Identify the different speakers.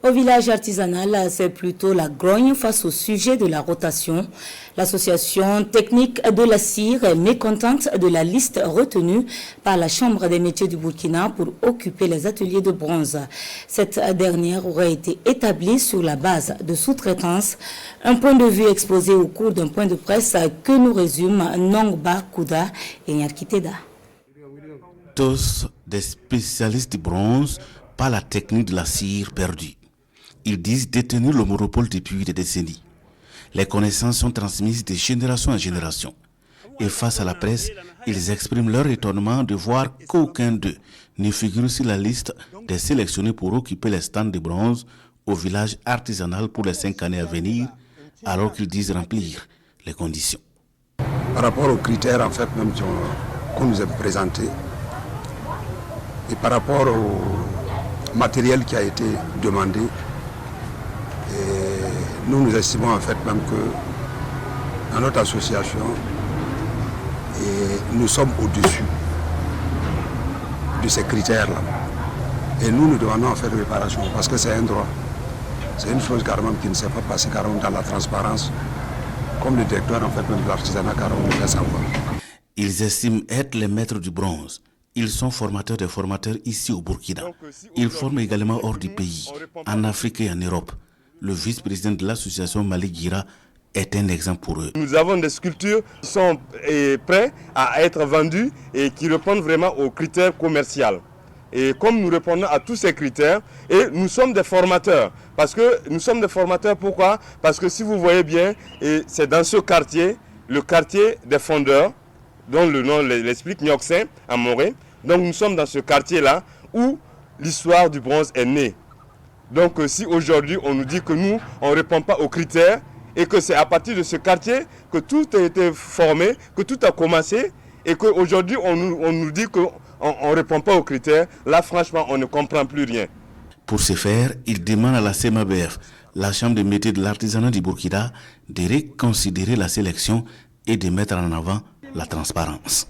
Speaker 1: Au village artisanal, c'est plutôt la grogne face au sujet de la rotation. L'association technique de la cire est mécontente de la liste retenue par la Chambre des métiers du Burkina pour occuper les ateliers de bronze. Cette dernière aurait été établie sur la base de sous-traitance. Un point de vue exposé au cours d'un point de presse que nous résument Nongba Kouda et Nyarkiteda.
Speaker 2: Tous des spécialistes du bronze par la technique de la cire perdue. Ils disent détenir le monopole depuis des décennies. Les connaissances sont transmises de génération en génération. Et face à la presse, ils expriment leur étonnement de voir qu'aucun d'eux ne figure sur la liste des sélectionnés pour occuper les stands de bronze au village artisanal pour les 5 années à venir, alors qu'ils disent remplir les conditions.
Speaker 3: Par rapport aux critères en fait même qu'on nous a présentés et par rapport au matériel qui a été demandé, et nous estimons en fait même que dans notre association, nous sommes au-dessus de ces critères-là. Et nous demandons en faire réparation parce que c'est un droit. C'est une chose carrément qui ne s'est pas passée carrément dans la transparence, comme le directeur en fait même de l'artisanat carrément nous fait savoir.
Speaker 2: Ils estiment être les maîtres du bronze. Ils sont formateurs des formateurs ici au Burkina. Ils forment également hors du pays, en Afrique et en Europe. Le vice-président de l'association Malik Gira est un exemple pour eux.
Speaker 4: Nous avons des sculptures qui sont prêtes à être vendues et qui répondent vraiment aux critères commerciaux. Et comme nous répondons à tous ces critères, et nous sommes des formateurs. Parce que nous sommes des formateurs, pourquoi? Parce que si vous voyez bien, c'est dans ce quartier, le quartier des fondeurs, dont le nom l'explique, Nyoksen, à Morée. Donc nous sommes dans ce quartier-là où l'histoire du bronze est née. Donc si aujourd'hui on nous dit que nous, on ne répond pas aux critères et que c'est à partir de ce quartier que tout a été formé, que tout a commencé et qu'aujourd'hui on nous dit qu'on ne répond pas aux critères, là franchement on ne comprend plus rien.
Speaker 2: Pour ce faire, ils demandent à la CMABF, la Chambre des métiers de l'artisanat du Burkina, de reconsidérer la sélection et de mettre en avant la transparence.